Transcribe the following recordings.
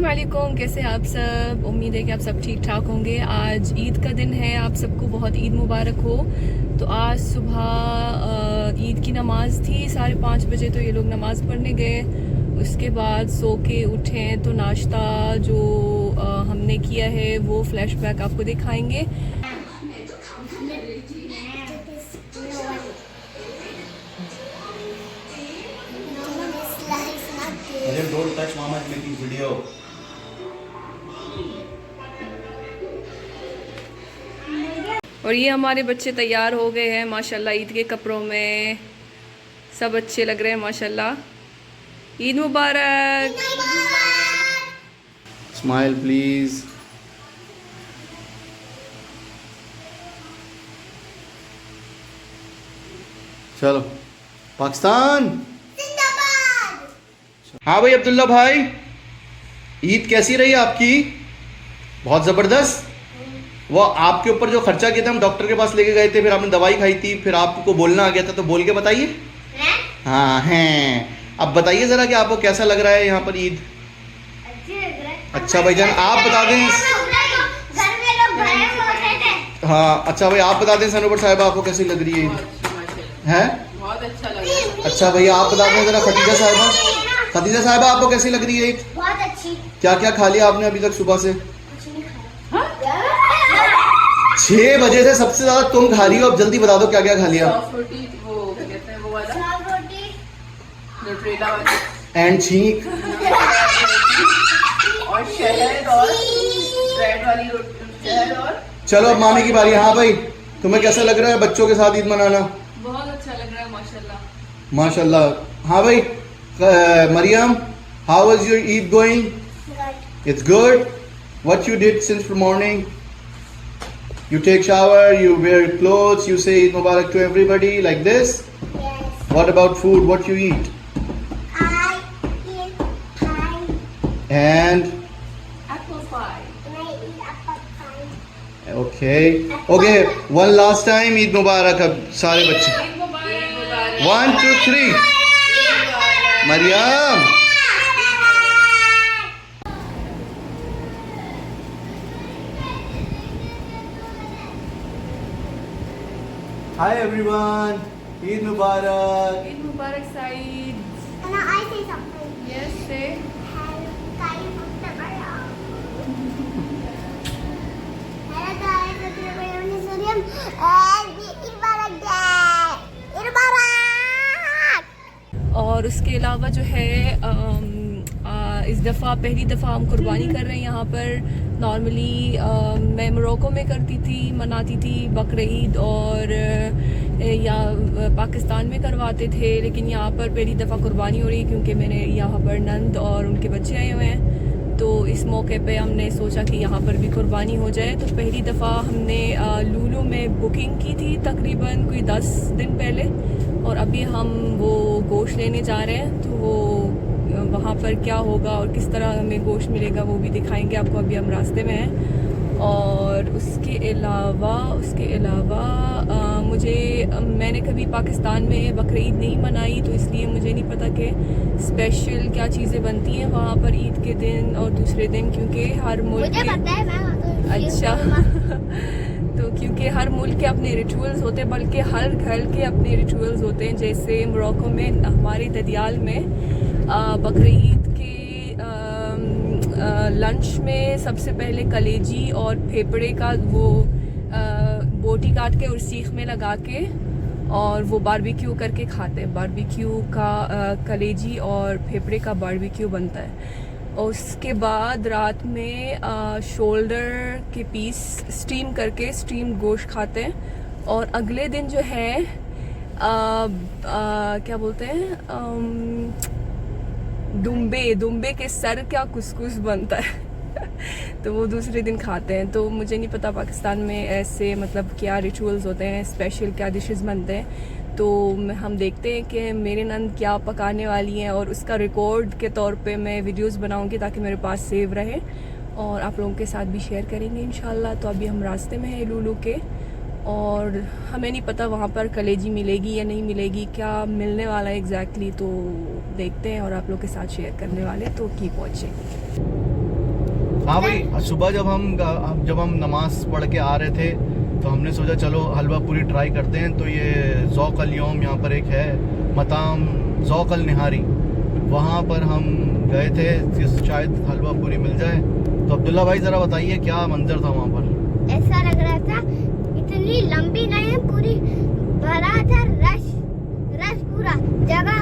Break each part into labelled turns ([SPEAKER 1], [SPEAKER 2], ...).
[SPEAKER 1] अस्सलाम वालेकुम, कैसे हैं आप सब। उम्मीद है कि आप सब ठीक ठाक होंगे। आज ईद का दिन है, आप सबको बहुत ईद मुबारक हो। तो आज सुबह ईद की नमाज थी 5:30 बजे, तो ये लोग नमाज पढ़ने गए। उसके बाद सो के उठे तो नाश्ता जो हमने किया है वो फ्लैशबैक आपको दिखाएंगे।
[SPEAKER 2] Don't touch mama is making video.
[SPEAKER 1] और ये हमारे बच्चे तैयार हो गए हैं माशाल्लाह ईद के कपड़ों में। सब अच्छे लग रहे हैं माशाल्लाह। ईद मुबारक।
[SPEAKER 2] Smile please. चलो पाकिस्तान। हाँ भाई अब्दुल्ला भाई, ईद कैसी रही आपकी? बहुत ज़बरदस्त। वो आपके ऊपर जो खर्चा किया था, हम डॉक्टर के पास लेके गए थे, फिर आपने दवाई खाई थी, फिर आपको बोलना आ गया था, तो बोल के बताइए। हाँ हैं, अब बताइए ज़रा कि आपको कैसा लग रहा है यहाँ पर ईद? अच्छा भाईजान आप बता दें। हाँ अच्छा भाई आप बता दें सनोबर साहिबा, आपको कैसी लग रही है ईद? हैं
[SPEAKER 1] बहुत अच्छा लग रहा है।
[SPEAKER 2] अच्छा भैया आप बता दें ज़रा खदीजा साहिबा, खदीजा साहिबा आपको कैसी लग रही है ईद?
[SPEAKER 3] बहुत अच्छी।
[SPEAKER 2] क्या क्या खा लिया आपने अभी तक सुबह से? 6 बजे से सबसे ज्यादा तुम खा रही हो, अब जल्दी बता दो क्या क्या खा लिया?
[SPEAKER 1] सॉफ्ट रोटी, वो क्या कहते हैं वो वाला,
[SPEAKER 3] सॉफ्ट रोटी,
[SPEAKER 1] न्यूट्रेला वाला,
[SPEAKER 2] एंड छींक
[SPEAKER 1] और शहद और ब्रेड वाली रोटी, शहद और।
[SPEAKER 2] चलो अब मामी की बारी। हाँ भाई तुम्हें कैसा लग रहा है बच्चों के साथ ईद मनाना?
[SPEAKER 1] बहुत अच्छा लग रहा है माशाल्लाह।
[SPEAKER 2] माशाल्लाह। हाँ भाई Maryam, how was your Eid going? It's good. What you did since morning? You take shower, you wear clothes, you say Eid Mubarak to everybody like this.
[SPEAKER 3] yes.
[SPEAKER 2] What about food? What you eat?
[SPEAKER 3] I eat pie.
[SPEAKER 2] And
[SPEAKER 1] Apple pie.
[SPEAKER 3] And I eat apple pie.
[SPEAKER 2] okay, one last time Eid Mubarak अब सारे बच्चे।
[SPEAKER 1] ईद मुबारक।
[SPEAKER 2] 1 2 3 Maryam. Hi everyone, Eid Mubarak.
[SPEAKER 1] Eid मुबारक साइद।
[SPEAKER 3] And now I say something.
[SPEAKER 1] Yes say.
[SPEAKER 3] Hello guys, hello guys, Miriam and Eid Mubarak Day. Eid Mubarak.
[SPEAKER 1] और उसके अलावा जो है इस दफ़ा पहली दफ़ा हम कुर्बानी कर रहे हैं यहाँ पर। नॉर्मली मैं मोरक्को में करती थी, मनाती थी बकरीद, और या पाकिस्तान में करवाते थे, लेकिन यहाँ पर पहली दफ़ा कुर्बानी हो रही क्योंकि मैंने यहाँ पर नंद और उनके बच्चे आए हुए हैं। तो इस मौके पे हमने सोचा कि यहाँ पर भी कुर्बानी हो जाए। तो पहली दफ़ा हमने लूलू में बुकिंग की थी तकरीबन कोई 10 दिन पहले, और अभी हम वो गोश्त लेने जा रहे हैं। तो वो वहाँ पर क्या होगा और किस तरह हमें गोश्त मिलेगा वो भी दिखाएंगे आपको। अभी हम रास्ते में हैं। और उसके अलावा मैंने कभी पाकिस्तान में बकरीद नहीं मनाई, तो इसलिए मुझे नहीं पता कि स्पेशल क्या चीज़ें बनती हैं वहाँ पर ईद के दिन और दूसरे दिन, क्योंकि हर मुल्क
[SPEAKER 3] मुझे पता है, मैं
[SPEAKER 1] अच्छा तो क्योंकि हर मुल्क के अपने रिचुअल्स होते हैं, बल्कि हर घर के अपने रिचुअल्स होते हैं। जैसे मोरक्को में हमारे ददियाल में बकरीद के लंच में सबसे पहले कलेजी और फेफड़े का वो बोटी काट के और सीख में लगा के और वो बारबेक्यू करके खाते हैं। बारबेक्यू का कलेजी और फेफड़े का बारबेक्यू बनता है। और उसके बाद रात में शोल्डर के पीस स्टीम करके स्टीम गोश्त खाते हैं। और अगले दिन जो है क्या बोलते हैं, दुम्बे के सर का कुसकुस बनता है तो वो दूसरे दिन खाते हैं। तो मुझे नहीं पता पाकिस्तान में ऐसे मतलब क्या रिचुअल्स होते हैं, स्पेशल क्या डिशेस बनते हैं। तो हम देखते हैं कि मेरे नंद क्या पकाने वाली हैं, और उसका रिकॉर्ड के तौर पे मैं वीडियोस बनाऊंगी ताकि मेरे पास सेव रहे और आप लोगों के साथ भी शेयर करेंगे इंशाल्लाह। तो अभी हम रास्ते में हैं लूलू के, और हमें नहीं पता वहाँ पर कलेजी मिलेगी या नहीं मिलेगी, क्या मिलने वाला है एग्जैक्टली। तो देखते हैं और आप लोग के साथ शेयर करने वाले, तो कीप वॉचिंग।
[SPEAKER 2] हाँ भाई, सुबह जब हम नमाज पढ़ के आ रहे थे तो हमने सोचा चलो हलवा पूरी ट्राई करते हैं। तो ये ज़ौक़ अल यौम यहाँ पर एक है मताम ज़ौक़ अल निहारी, वहाँ पर हम गए थे कि शायद हलवा पूरी मिल जाए। तो अब्दुल्ला भाई ज़रा बताइए क्या मंजर था वहाँ पर।
[SPEAKER 3] ऐसा लग रहा था इतनी लंबी लाइन पूरी भरा था, रश पूरा जगह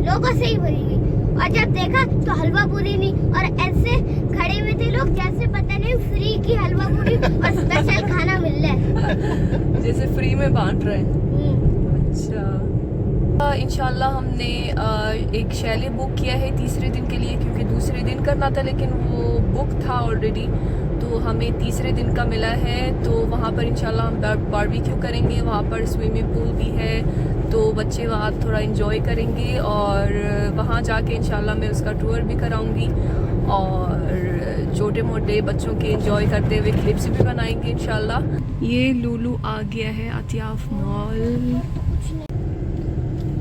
[SPEAKER 3] लोगों से ही भरी हुई। और जब देखा तो हलवा पूरी नहीं, और ऐसे खड़े हुए थे लोग जैसे पता नहीं फ्री की हलवा पूरी और स्पेशल खाना मिल रहा है,
[SPEAKER 1] जैसे फ्री में बांट रहे हैं। अच्छा, इंशाल्लाह हमने एक शैले बुक किया है तीसरे दिन के लिए, क्योंकि दूसरे दिन करना था लेकिन वो बुक था ऑलरेडी, तो हमें तीसरे दिन का मिला है। तो वहाँ पर इंशाल्लाह हम बारबेक्यू करेंगे, वहाँ पर स्विमिंग पूल भी है, तो बच्चे वहाँ थोड़ा एंजॉय करेंगे। और वहाँ जाके इंशाल्लाह मैं उसका टूर भी कराऊंगी और छोटे मोटे बच्चों के एंजॉय करते हुए क्लिप्स भी बनाएंगे इंशाल्लाह। ये लूलू आ गया है अतियाफ मॉल।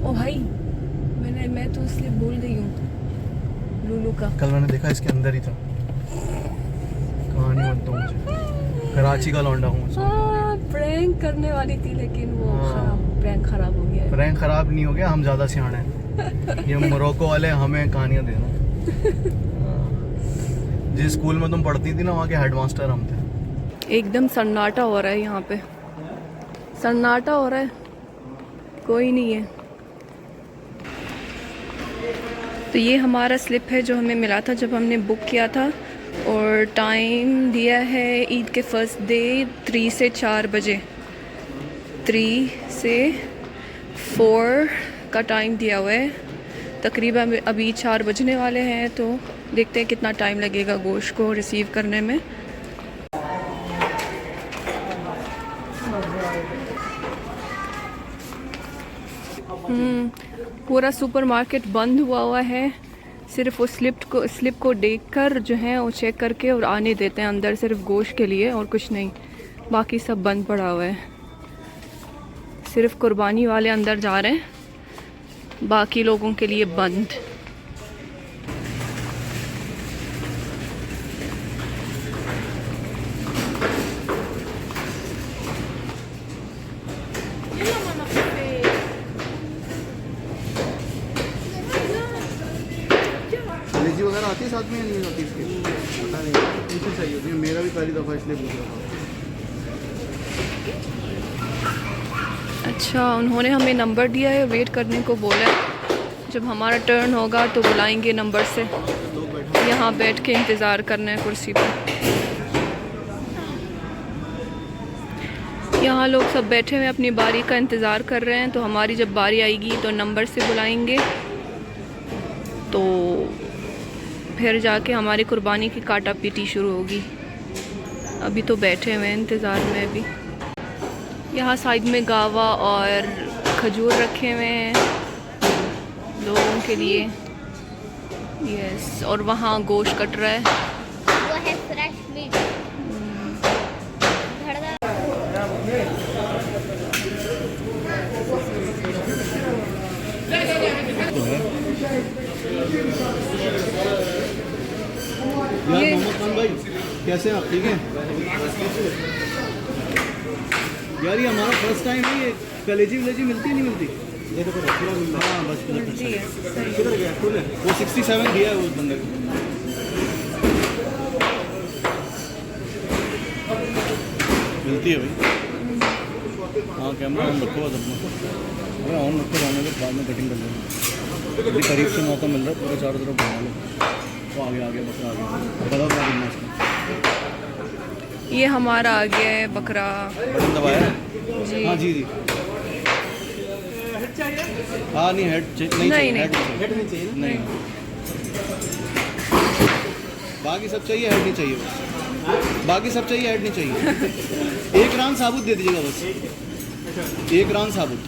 [SPEAKER 1] ओ भाई, मैं तो इसलिए भूल गई हूँ लूलू का।
[SPEAKER 2] कल मैंने देखा इसके अंदर ही था, कहानी मत दो मुझे, कराची का लौंडा हूँ।
[SPEAKER 1] प्रैंक करने वाली थी लेकिन वो
[SPEAKER 2] हाँ।
[SPEAKER 1] प्रैंक खराब हो गया है।
[SPEAKER 2] प्रैंक खराब नहीं हो गया, हम ज़्यादा सियाने हैं। ये मोरक्को वाले हमें कहानियाँ दे रहे। जिस स्कूल में तुम पढ़ती थी ना, वहाँ के हेडमास्टर हम थे।
[SPEAKER 1] एकदम सन्नाटा हो रहा है यहाँ पे, सन्नाटा हो रहा है, कोई नहीं है। तो ये हमारा स्लिप है जो हमें मिला था जब हमने बुक किया था, और टाइम दिया है ईद के फर्स्ट डे 3 से 4 बजे, 3 से 4 का टाइम दिया हुआ है। तकरीबन अभी 4 बजने वाले हैं, तो देखते हैं कितना टाइम लगेगा गोश्त को रिसीव करने में। पूरा सुपरमार्केट बंद हुआ है, सिर्फ वो स्लिप को देखकर जो है वो चेक करके और आने देते हैं अंदर, सिर्फ गोश्त के लिए और कुछ नहीं, बाकी सब बंद पड़ा हुआ है। सिर्फ कुर्बानी वाले अंदर जा रहे हैं, बाकी लोगों के लिए बंद।
[SPEAKER 2] कलेजी वगैरह आती है साथ में या नहीं आती इसके? पता नहीं, मुझे चाहिए होती है, मेरा भी पहली दफ़ा इसलिए पूछ रहा था।
[SPEAKER 1] अच्छा, उन्होंने हमें नंबर दिया है, वेट करने को बोला है, जब हमारा टर्न होगा तो बुलाएंगे नंबर से। यहाँ बैठ के इंतज़ार करना है कुर्सी पर। यहाँ लोग सब बैठे हुए अपनी बारी का इंतज़ार कर रहे हैं, तो हमारी जब बारी आएगी तो नंबर से बुलाएंगे, तो फिर जाके हमारी कुर्बानी की काटा पीटी शुरू होगी। अभी तो बैठे हुए हैं इंतज़ार में। अभी यहाँ साइड में गावा और खजूर रखे हुए हैं लोगों के लिए। यस, और वहाँ गोश्त कट रहा है,
[SPEAKER 3] वो है फ्रेश मीट।
[SPEAKER 2] यार मोहम्मद खान भाई, कैसे हैं आप? ठीक हैं यार, ये हमारा फर्स्ट टाइम है, ये कलेजी वलेजी मिलती नहीं मिलती? ये देखो पूरा मिल रहा है। हाँ बस किधर गया? वो 67 दिया है उस बंदे को। मिलती है भाई। हाँ, कैमरा ऑन रखो बस अपना। अरे ऑन रखो, जाने के बाद में कटिंग कर लेंगे। अभी करीब से मौका मिल रहा है, पूरे चारों तरफ घुमा लो। वो आगे बकरा आ गया, बताओ क्या करना है इसका।
[SPEAKER 1] ये हमारा आ गया है बकरा।
[SPEAKER 2] बटन दबाया है?
[SPEAKER 1] जी
[SPEAKER 2] हाँ जी। हाँ नहीं, हेड नहीं चाहिए। हेड नहीं चाहिए। नहीं, बाकी सब चाहिए, हेड नहीं चाहिए बस। बाकी सब चाहिए, हेड नहीं चाहिए। 1 रान साबुत दे दीजिएगा बस, 1 रान साबुत।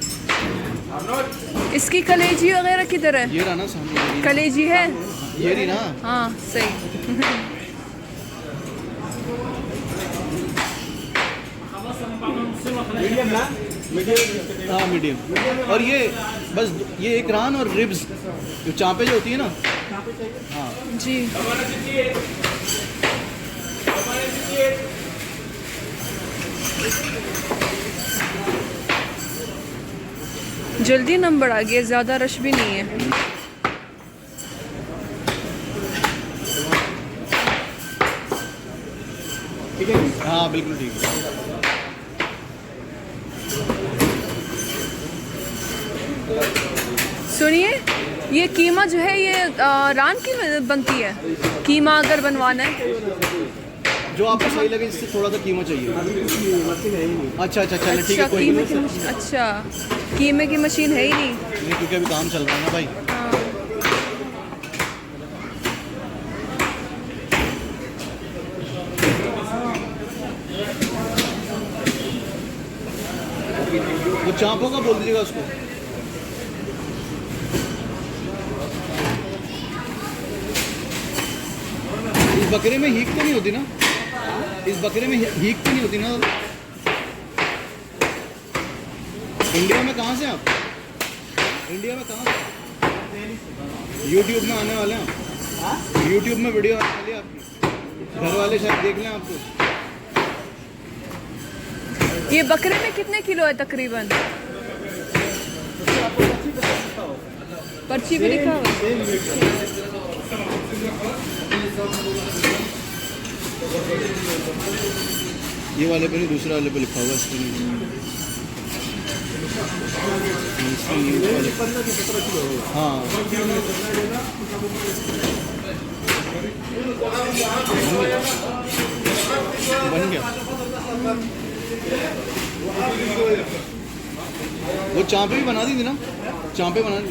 [SPEAKER 1] इसकी कलेजी वगैरह किधर है?
[SPEAKER 2] ये रहा ना सामने,
[SPEAKER 1] कलेजी है
[SPEAKER 2] ये रही ना।
[SPEAKER 1] हाँ सही।
[SPEAKER 2] मीडियम ना? मीडियम। हाँ मीडियम। और ये बस ये 1 रान और रिब्स, जो चापे जो होती है ना। हाँ
[SPEAKER 1] जी। जल्दी नंबर आ गया, ज़्यादा रश भी नहीं है।
[SPEAKER 2] ठीक है, हाँ बिल्कुल ठीक है।
[SPEAKER 1] सुनिए, ये कीमा जो है ये रान की बनती है। कीमा अगर बनवाना है
[SPEAKER 2] जो आपको सही लगे, इससे थोड़ा सा कीमा चाहिए। अच्छा अच्छा चलो ठीक
[SPEAKER 1] अच्छा,
[SPEAKER 2] है, कोई
[SPEAKER 1] कीमे की
[SPEAKER 2] नहीं।
[SPEAKER 1] अच्छा, कीमे की मशीन है ही नहीं।
[SPEAKER 2] नहीं, क्योंकि अभी काम चल रहा है ना भाई।
[SPEAKER 1] हाँ।
[SPEAKER 2] वो चांपों का बोल दीजिएगा उसको। इस बकरे में हीक तो नहीं होती ना? इस बकरे में हीक तो नहीं होती ना? इंडिया में कहाँ से आप? इंडिया में कहाँ से? यूट्यूब में आने वाले हैं आप? यूट्यूब में वीडियो आने वाली है आपकी, घर वाले शायद देख लें आपको।
[SPEAKER 1] ये बकरे में कितने किलो है तकरीबन? पर्ची पे लिखा हुआ है।
[SPEAKER 2] ये वाले पे नहीं, दूसरे वाले पे लिखा हुआ है, इस पे नहीं। हाँ बन गया। वो चांपे भी बना दी थी ना? चांपे बना दी।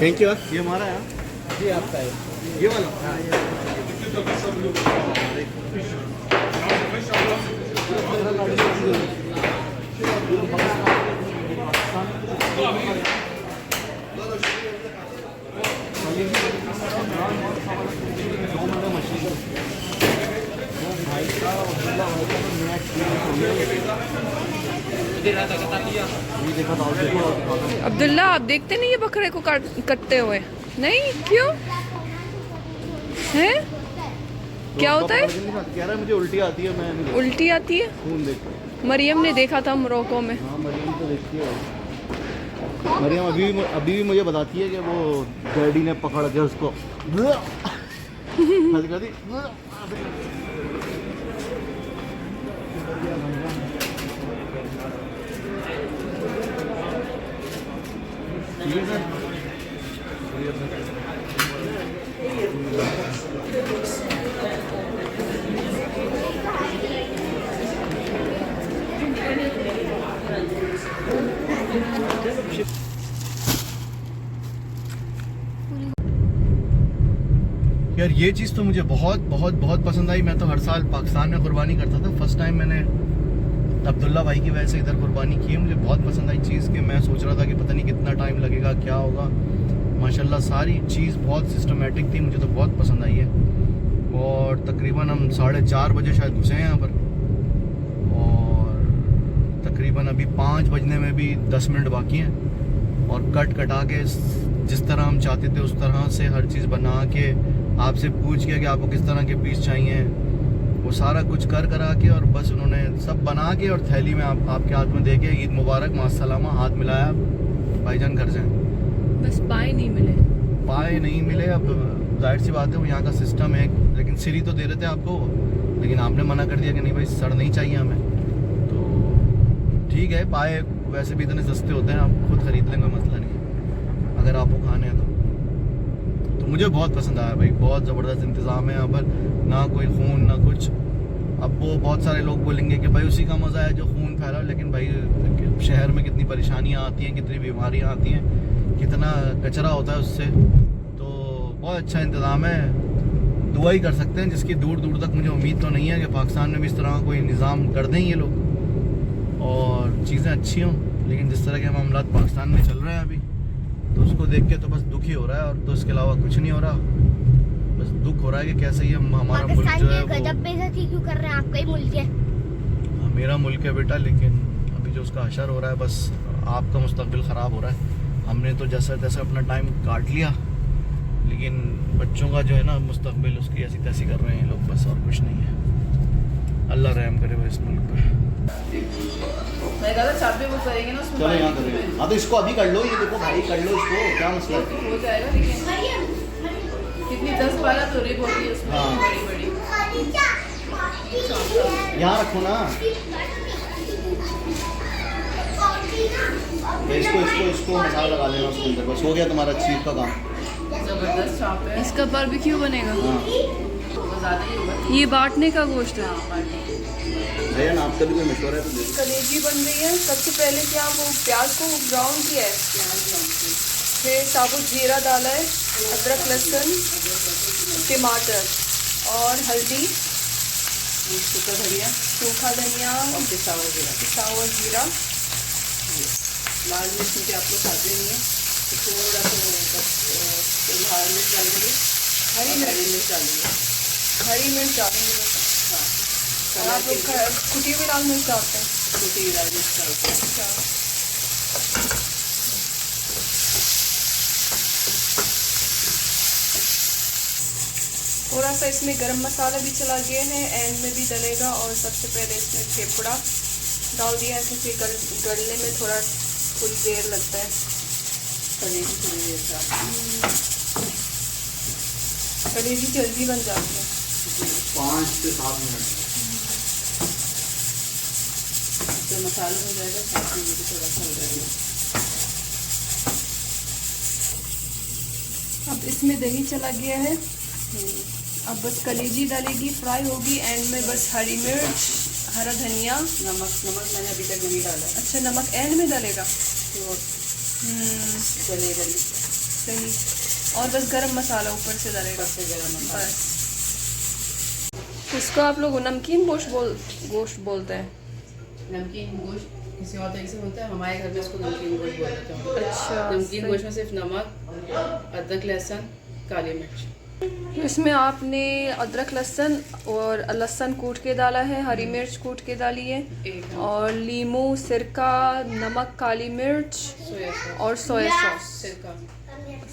[SPEAKER 2] Thank you. ये हमारा है जी, आपका है ये वाला।
[SPEAKER 1] अब्दुल्ला, आप देखते नहीं ये बकरे को कटते हुए? नहीं, क्यों है? क्या होता है?
[SPEAKER 2] कह रहा है मुझे उल्टी आती है, मैं नहीं
[SPEAKER 1] उल्टी आती है।
[SPEAKER 2] खून देखता।
[SPEAKER 1] मरियम ने देखा था मोरक्को में।
[SPEAKER 2] हाँ मरियम तो देखती है। मरियम अभी भी मुझे बताती है कि वो डैडी ने पकड़ के उसको यार ये चीज़ तो मुझे बहुत बहुत बहुत पसंद आई। मैं तो हर साल पाकिस्तान में कुर्बानी करता था। फर्स्ट टाइम मैंने अब्दुल्ला भाई की वजह से इधर कुर्बानी की है। मुझे बहुत पसंद आई चीज़ कि मैं सोच रहा था कि पता नहीं कितना टाइम लगेगा, क्या होगा। माशाल्लाह सारी चीज़ बहुत सिस्टमेटिक थी, मुझे तो बहुत पसंद आई है। और तकरीबन हम 4:30 बजे शायद घुसे हैं यहाँ पर, और तकरीबन अभी 5 बजने में भी 10 मिनट बाकी हैं। और कटा के जिस तरह हम चाहते थे उस तरह से हर चीज़ बना के, आपसे पूछ के कि आपको किस तरह के पीस चाहिए, वो सारा कुछ करा के, और बस उन्होंने सब बना के और थैली में आपके हाथ में दे के ईद मुबारक मासलामा हाथ मिलाया, भाईजान घर जाएं।
[SPEAKER 1] बस पाए नहीं मिले।
[SPEAKER 2] पाए नहीं मिले। अब जाहिर सी बात है वो यहाँ का सिस्टम है, लेकिन सिरी तो दे रहे थे आपको, लेकिन आपने मना कर दिया कि नहीं भाई सड़ नहीं चाहिए हमें। तो ठीक है, पाए वैसे भी इतने सस्ते होते हैं, आप खुद खरीद लेंगे, कोई मसला नहीं है अगर आपको खाने हैं तो मुझे बहुत पसंद आया भाई, बहुत ज़बरदस्त इंतज़ाम है यहाँ पर, ना कोई खून ना कुछ। अब वो बहुत सारे लोग बोलेंगे कि भाई उसी का मज़ा है जो खून फैला, लेकिन भाई शहर में कितनी परेशानियाँ आती हैं, कितनी बीमारियाँ आती हैं, कितना कचरा होता है उससे, तो बहुत अच्छा इंतज़ाम है। दुआ ही कर सकते हैं, जिसकी दूर दूर तक मुझे उम्मीद तो नहीं है कि पाकिस्तान में भी इस तरह का कोई निज़ाम कर दें ये लोग और चीज़ें अच्छी हों, लेकिन जिस तरह के मामला पाकिस्तान में चल रहे हैं अभी, तो उसको देख के तो बस दुख ही हो रहा है, और तो इसके अलावा कुछ नहीं हो रहा। बस दुख हो रहा है कि कैसे ये हमारा मुल्क जो है वो
[SPEAKER 3] गजब बेइज्जती क्यों कर रहे हैं, आपका ही मुल्क है।
[SPEAKER 2] हाँ, मेरा मुल्क है बेटा, लेकिन अभी जो उसका हशर हो रहा है, बस आपका मुस्तकबिल ख़राब हो रहा है। हमने तो जैसा तैसा अपना टाइम काट लिया, लेकिन बच्चों का जो है ना मुस्तकबिल, उसकी ऐसी तैसी कर रहे हैं लोग, बस और कुछ नहीं है। अल्लाह रहम करे भाई इस मुल्क पर।
[SPEAKER 4] मैं कहा था चाबी बुक करेंगे ना उसमें।
[SPEAKER 2] चलो यहाँ करेंगे। हाँ तो इसको अभी कर लो, ये देखो भाई, कर लो इसको, क्या मसला है।
[SPEAKER 4] हो जाएगा, लेकिन कितनी 10-12 तो रिब होती है उसमें,
[SPEAKER 2] हाँ।
[SPEAKER 4] बड़ी बड़ी।
[SPEAKER 2] यहाँ रखो ना, तो इसको मसाला लगा लेना उसके अंदर, बस हो गया तुम्हारा चीज़ का काम।
[SPEAKER 4] जबरदस्त चाप है,
[SPEAKER 1] इसका बारबेक्यू बनेगा।
[SPEAKER 2] हाँ
[SPEAKER 4] तो ज़्यादा ही होगा।
[SPEAKER 1] ये बांटने का गोश्त है।
[SPEAKER 2] भैया ना आपका भी कोई मशवरा है तो दे।
[SPEAKER 1] कलेजी बन रही है। सबसे पहले क्या वो प्याज को ब्राउन किया है, फिर साबुत जीरा डाला है, अदरक लहसुन टमाटर और हल्दी,
[SPEAKER 4] सूखा धनिया
[SPEAKER 1] सूखा धनिया,
[SPEAKER 4] और पिसा
[SPEAKER 1] हुआ जीरा।
[SPEAKER 4] लाल मिर्च क्योंकि आप लोग खाते नहीं हैं, तो थोड़ा सा लाल मिर्च डालेंगे,
[SPEAKER 1] हरी मिर्च
[SPEAKER 4] डालेंगे।
[SPEAKER 1] हरी मिर्च डालेंगे।
[SPEAKER 4] हाँ,
[SPEAKER 1] और आप लोग कुटी हुई लाल मिर्च डालते हैं।
[SPEAKER 4] छोटी लाल मिर्च डालते हैं।
[SPEAKER 1] अच्छा, थोड़ा सा इसमें गरम मसाला भी चला गया है, एंड में भी डलेगा। और सबसे पहले इसमें फेफड़ा डाल दिया है, क्योंकि गलने में थोड़ी देर लगता है।
[SPEAKER 4] कलेजी थोड़ी देर का
[SPEAKER 1] कलेजी जल्दी बन जाती है।
[SPEAKER 2] 5 से 7 मिनट।
[SPEAKER 4] तो मसाला हो जाएगा, साथ में भी थोड़ा सा हो जाएगा।
[SPEAKER 1] अब इसमें दही चला गया है, अब बस कलेजी डालेगी, फ्राई होगी, एंड में बस हरी मिर्च, हरा धनिया।
[SPEAKER 4] नमक मैंने अभी तक नहीं डाला है,
[SPEAKER 1] अच्छा, नमक एंड में डालेगा।
[SPEAKER 4] तो चलेगा नहीं।
[SPEAKER 1] सही। और बस गरम मसाला ऊपर से डालेगा।
[SPEAKER 4] सबसे गरम मसाला।
[SPEAKER 1] बस इसको आप लोग नमकीन गोश्त बोलते हैं।
[SPEAKER 4] नमकीन गोश्त किसी और तरीके से होता है, हमारे घर में इसको नमकीन गोश्त बोलते हैं।
[SPEAKER 1] अच्छा,
[SPEAKER 4] नमकीन
[SPEAKER 1] सही।
[SPEAKER 4] गोश्त में सिर्फ नमक, अदरक लहसुन, काली मिर्च।
[SPEAKER 1] इसमें आपने अदरक लहसुन और लहसुन कूट के डाला है, हरी मिर्च कूट के डाली है,
[SPEAKER 4] एक
[SPEAKER 1] और लीमू, सिरका, नमक, काली मिर्च
[SPEAKER 4] सोया सॉस,
[SPEAKER 1] और सोया सॉस।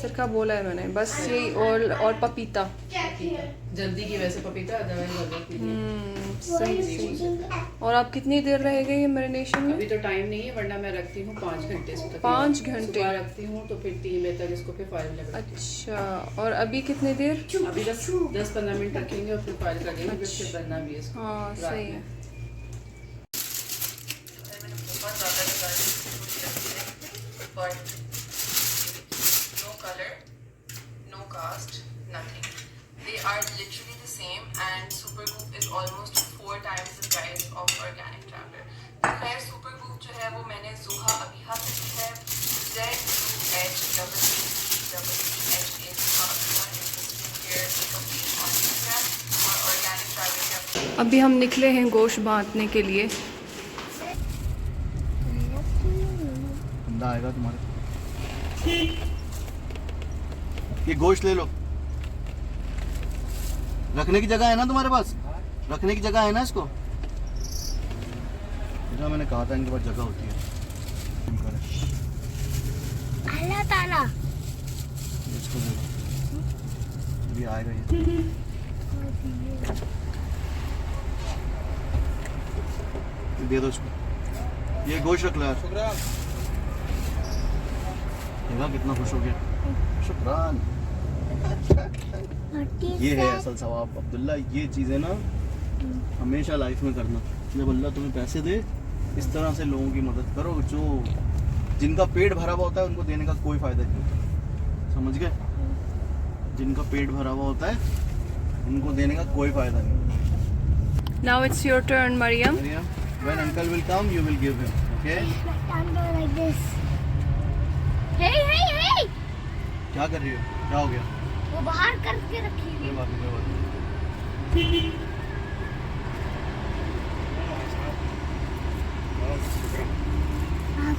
[SPEAKER 1] सिरका बोला है मैंने, बस यही। और पपीता।
[SPEAKER 4] जल्दी की वैसे पपीता, अदरवाइज अदरक नहीं।
[SPEAKER 1] सही। और आप कितनी देर रहेंगे ये मैरिनेशन में?
[SPEAKER 4] अभी तो टाइम नहीं है, वरना मैं रखती हूँ 5 घंटे से तक।
[SPEAKER 1] 5 घंटे
[SPEAKER 4] सुबह रखती हूँ तो फिर 3 बजे तक इसको फिर फाइल लगा।
[SPEAKER 1] अच्छा, और अभी कितनी देर?
[SPEAKER 4] अभी 10-15 मिनट रखेंगे और फिर फाइल करेंगे, फिर
[SPEAKER 1] अच्छा।
[SPEAKER 4] बनना भी है इसको।
[SPEAKER 1] हाँ,
[SPEAKER 4] रात
[SPEAKER 1] सही
[SPEAKER 4] में।
[SPEAKER 1] है।
[SPEAKER 4] But no color, no caste, nothing. They are literally the same, and Supergoop is almost 4 times the price of Organic Traveler. तो खैर Supergoop जो है वो मैंने Zuha Abiha से ली है। ZUHEEEHA Zuha Abiha is complete on Instagram और Organic Traveler का।
[SPEAKER 1] अभी हम निकले हैं गोश्त बांटने के लिए।
[SPEAKER 2] बंदा आएगा तुम्हारे, ये गोश्त ले लो। रखने की जगह है ना तुम्हारे पास? रखने की जगह है ना इसको? मैंने कहा था इनके पास जगह होती है।
[SPEAKER 3] अल्लाह ताला
[SPEAKER 2] इसको दे दो, अभी आएगा ये, दे दो इसको। ये गोश्त रख लो यार। देखा कितना खुश हो गया, शुक्रान। ये है असल सवाब अब्दुल्ला, ये चीज़ें ना हमेशा लाइफ में करना। जब अल्लाह तुम्हें पैसे दे इस तरह से लोगों की मदद करो, जो जिनका पेट भरा हुआ होता है उनको देने का कोई फायदा नहीं होता, समझ गए? जिनका पेट भरा हुआ होता है उनको देने का कोई फायदा नहीं।
[SPEAKER 1] Now it's your turn, Mariam.
[SPEAKER 2] Mariam, when uncle will come, you will give him, okay?
[SPEAKER 3] like this. Hey, hey, hey!
[SPEAKER 2] क्या कर रही हो? क्या हो गया?
[SPEAKER 3] वो बाहर करके रखी
[SPEAKER 2] कोई
[SPEAKER 3] है।
[SPEAKER 2] बात नहीं, कोई बात नहीं।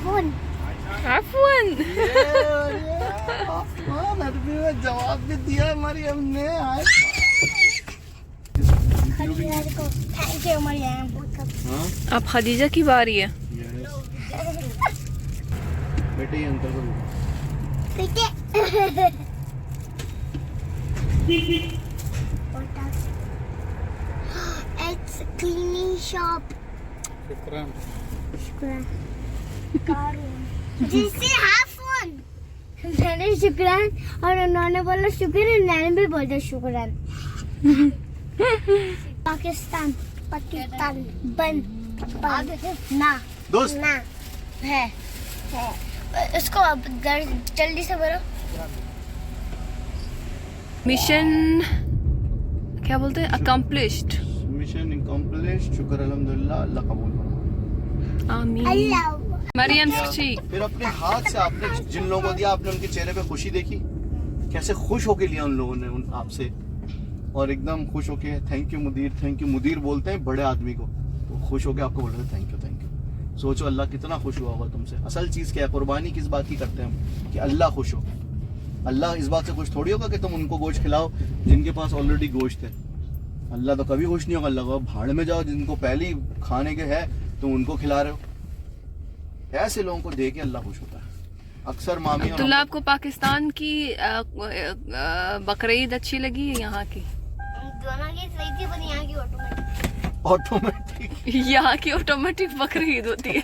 [SPEAKER 3] फोन।
[SPEAKER 1] Afwan.
[SPEAKER 2] अरबी में जवाब भी दिया हमारी हमने।
[SPEAKER 3] Thank you Maryam.
[SPEAKER 2] हाँ
[SPEAKER 1] अब खदीजा की बारी है।
[SPEAKER 2] बेटे ये अंकल को दे दो।
[SPEAKER 3] It's a cleaning shop.
[SPEAKER 5] शुक्रान।
[SPEAKER 3] शुक्रान। जिससे हाफ फोन। मैंने शुक्रान और उन्होंने बोला शुक्र, मैंने भी बोला शुक्रान। पाकिस्तान पाकिस्तान बंद ना
[SPEAKER 2] दोस्त
[SPEAKER 3] ना है इसको अब जल्दी से बोलो।
[SPEAKER 1] मिशन क्या बोलते हैं? अकम्प्लिश्ड।
[SPEAKER 2] मिशन अकम्प्लिश्ड, शुक्र अल्हम्दुलिल्लाह, अल्लाह कबूल फरमाए।
[SPEAKER 1] आमीन। मरियम चीक।
[SPEAKER 2] फिर अपने हाथ से आपने जिन लोगों को दिया, आपने उनके चेहरे पे खुशी देखी, कैसे खुश होके लिया उन लोगों ने उन आपसे, और एकदम खुश होके थैंक यू मुदीर, थैंक यू मुदीर बोलते हैं बड़े आदमी को, तो खुश होके आपको बोल रहे थे थैंक यू थैंक यू। सोचो अल्लाह कितना खुश हुआ होगा तुमसे। असल चीज़ क्या है? कुर्बानी किस बात की करते हैं हम? कि अल्लाह खुश हो। अल्लाह इस बात से खुश थोड़ी होगा कि तुम उनको गोश्त खिलाओ जिनके पास ऑलरेडी गोश्त है। अल्लाह तो कभी खुश नहीं होगा। अल्लाह को भाड़ में जाओ, जिनको पहले ही खाने के है तुम उनको खिला रहे हो। ऐसे लोगों को दे के अल्लाह खुश होता है। अक्सर मामी और
[SPEAKER 1] अब्दुल्ला, आपको पाकिस्तान की बकरीद अच्छी लगी है यहाँ की?
[SPEAKER 3] दोनों की सही थी, पर यहाँ की ऑटोमेटिक।
[SPEAKER 2] ऑटोमेटिक
[SPEAKER 1] यहाँ की ऑटोमेटिक बकरीद होती है।